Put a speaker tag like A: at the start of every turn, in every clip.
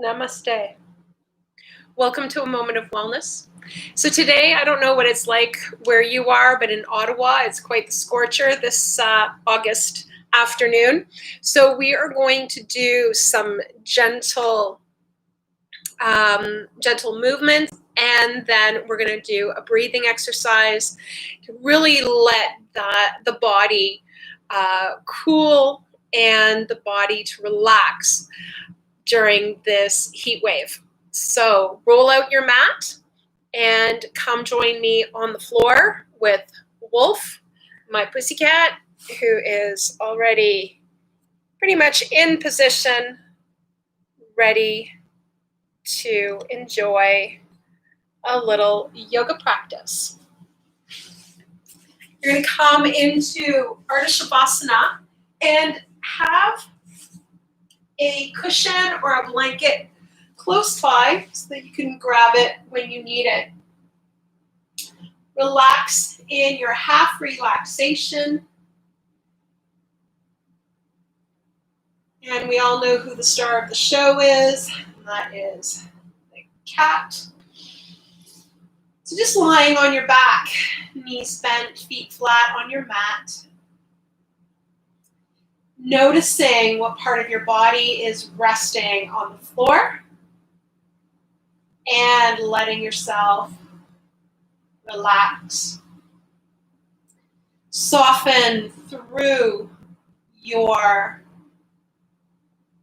A: Namaste. Welcome to A Moment of Wellness. So today, I don't know what it's like where you are, but in Ottawa, it's quite the scorcher this August afternoon. So we are going to do some gentle movements, and then we're going to do a breathing exercise to really let the body cool and the body to relax during this heat wave. So roll out your mat and come join me on the floor with Wolf, my pussycat, who is already pretty much in position, ready to enjoy a little yoga practice. You're going to come into Ardha Shavasana and have a cushion or a blanket close by so that you can grab it when you need it. Relax in your half relaxation. And we all know who the star of the show is, and that is the cat. So just lying on your back, knees bent, feet flat on your mat. Noticing what part of your body is resting on the floor and letting yourself relax. Soften through your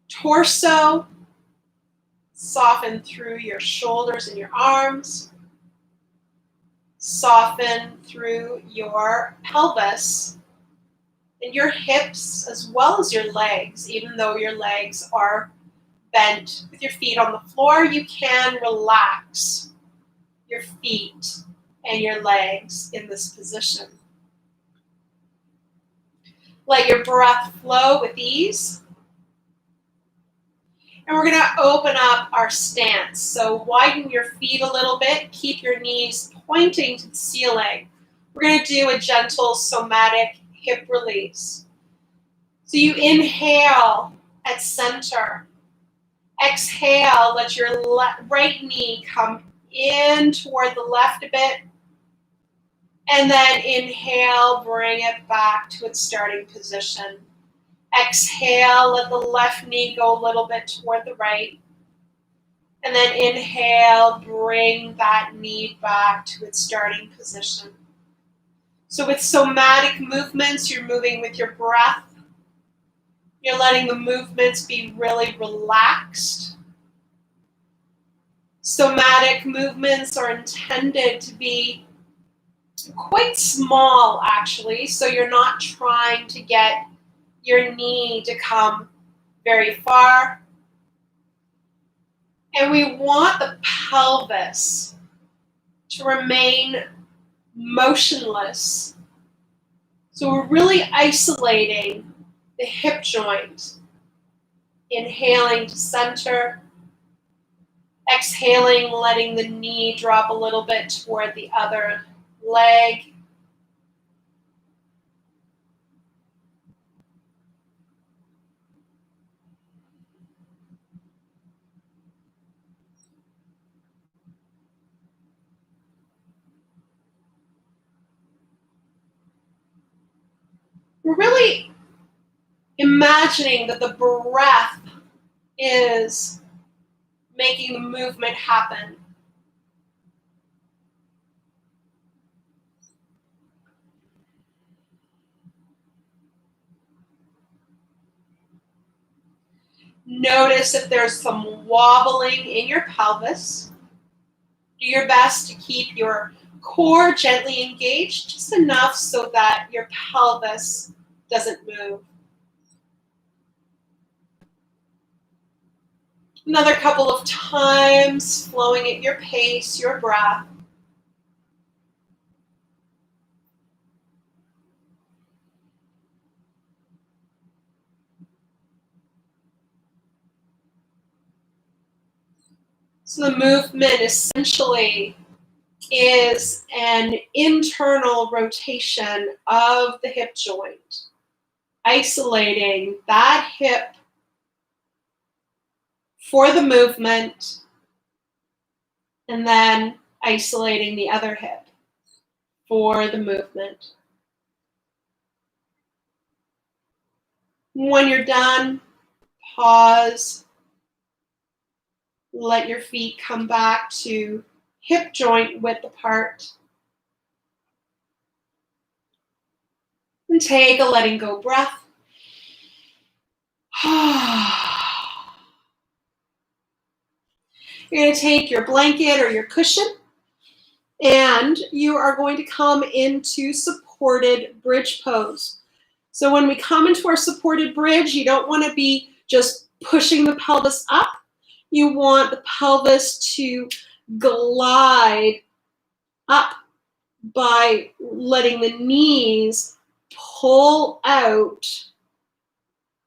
A: torso, soften through your shoulders and your arms, soften through your pelvis and your hips as well as your legs. Even though your legs are bent with your feet on the floor, you can relax your feet and your legs in this position. Let your breath flow with ease. And we're going to open up our stance. So widen your feet a little bit. Keep your knees pointing to the ceiling. We're going to do a gentle somatic hip release. So you inhale at center. Exhale, let your right knee come in toward the left a bit. And then inhale, bring it back to its starting position. Exhale, let the left knee go a little bit toward the right. And then inhale, bring that knee back to its starting position. So with somatic movements, you're moving with your breath. You're letting the movements be really relaxed. Somatic movements are intended to be quite small, actually, so you're not trying to get your knee to come very far. And we want the pelvis to remain motionless. So we're really isolating the hip joint. Inhaling to center. Exhaling, letting the knee drop a little bit toward the other leg. We're really imagining that the breath is making the movement happen. Notice if there's some wobbling in your pelvis. Do your best to keep your core gently engaged, just enough so that your pelvis doesn't move. Another couple of times, flowing at your pace, your breath. So the movement essentially is an internal rotation of the hip joint, isolating that hip for the movement, and then isolating the other hip for the movement. When you're done, pause. Let your feet come back to hip joint width apart. And take a letting go breath. You're going to take your blanket or your cushion, and you are going to come into supported bridge pose. So when we come into our supported bridge, you don't want to be just pushing the pelvis up. You want the pelvis to glide up by letting the knees pull out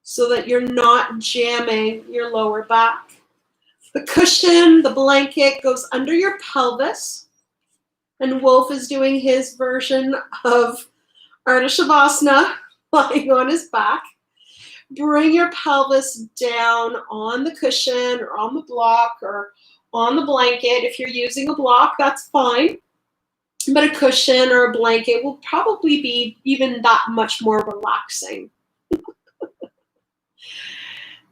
A: so that you're not jamming your lower back. The cushion, the blanket goes under your pelvis, and Wolf is doing his version of Ardha Shavasana, lying on his back. Bring your pelvis down on the cushion or on the block or on the blanket. If you're using a block, that's fine. But a cushion or a blanket will probably be even that much more relaxing.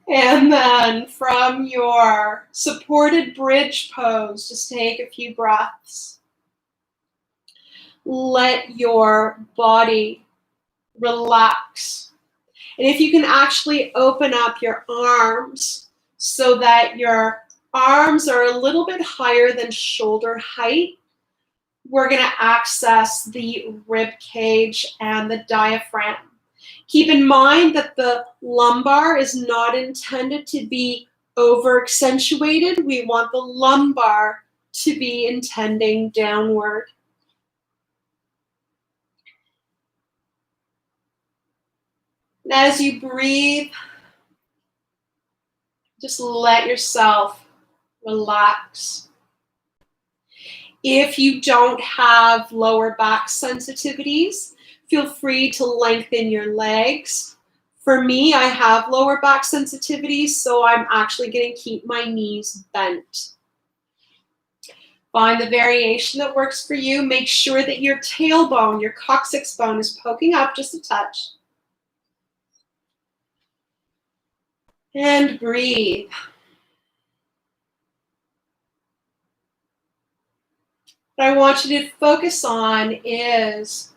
A: And then from your supported bridge pose, just take a few breaths. Let your body relax. And if you can actually open up your arms so that your arms are a little bit higher than shoulder height, we're going to access the rib cage and the diaphragm. Keep in mind that the lumbar is not intended to be over accentuated. We want the lumbar to be intending downward. And as you breathe, just let yourself relax. If you don't have lower back sensitivities, feel free to lengthen your legs. For me, I have lower back sensitivities, so I'm actually going to keep my knees bent. Find the variation that works for you. Make sure that your tailbone, your coccyx bone, is poking up just a touch. And breathe. What I want you to focus on is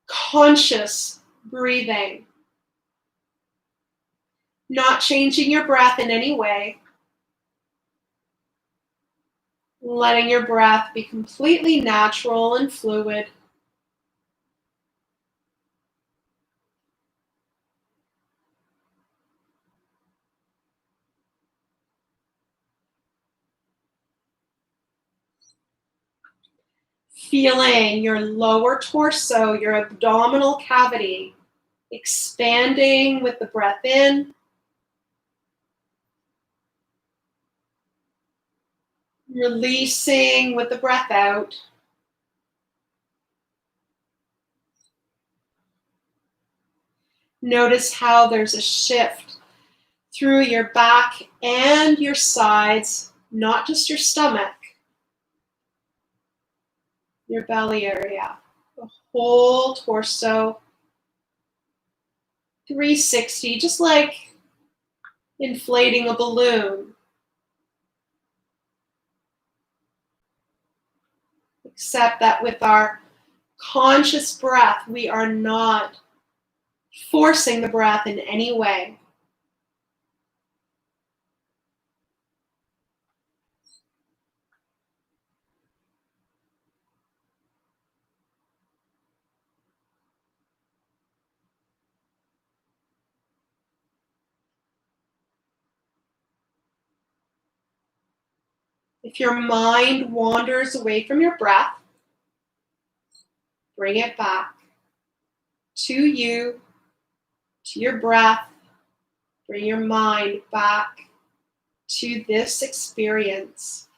A: conscious breathing. Not changing your breath in any way. Letting your breath be completely natural and fluid. Feeling your lower torso, your abdominal cavity, expanding with the breath in. Releasing with the breath out. Notice how there's a shift through your back and your sides, not just your stomach, your belly area, the whole torso. 360, just like inflating a balloon. Except that with our conscious breath, we are not forcing the breath in any way. If your mind wanders away from your breath, bring it back to you, to your breath. Bring your mind back to this experience.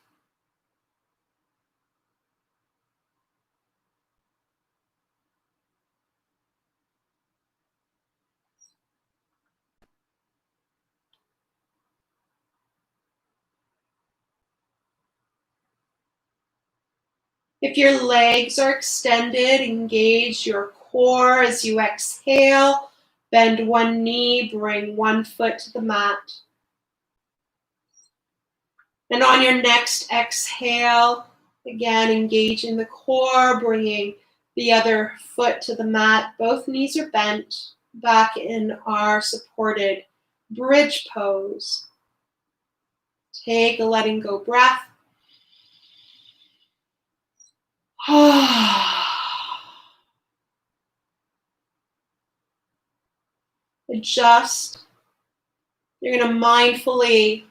A: If your legs are extended, engage your core as you exhale. Bend one knee, bring one foot to the mat. And on your next exhale, again, engaging the core, bringing the other foot to the mat. Both knees are bent, back in our supported bridge pose. Take a letting go breath. Adjust. You're going to mindfully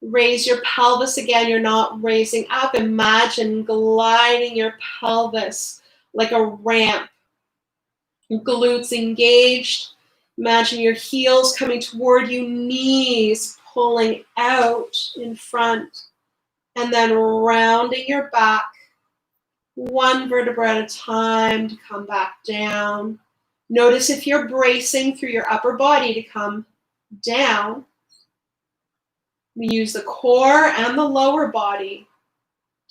A: raise your pelvis again. You're not raising up. Imagine gliding your pelvis like a ramp. Glutes engaged. Imagine your heels coming toward you, knees pulling out in front, and then rounding your back one vertebra at a time to come back down. Notice if you're bracing through your upper body to come down. We use the core and the lower body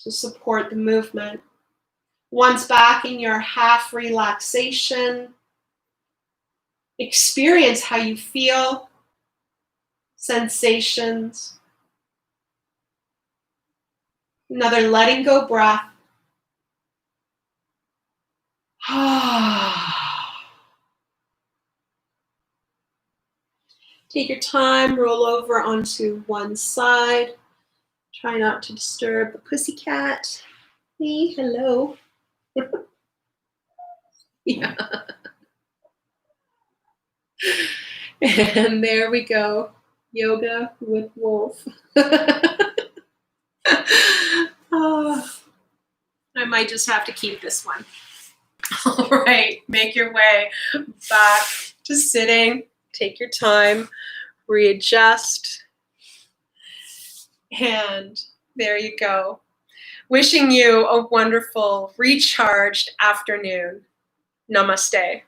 A: to support the movement. Once back in your half relaxation, experience how you feel, sensations. Another letting go breath. Take your time, roll over onto one side. Try not to disturb the pussycat. Hey, hello. Yeah. And there we go. Yoga with Wolf. Oh, I might just have to keep this one. All right, make your way back to sitting. Take your time, readjust. And there you go. Wishing you a wonderful, recharged afternoon. Namaste.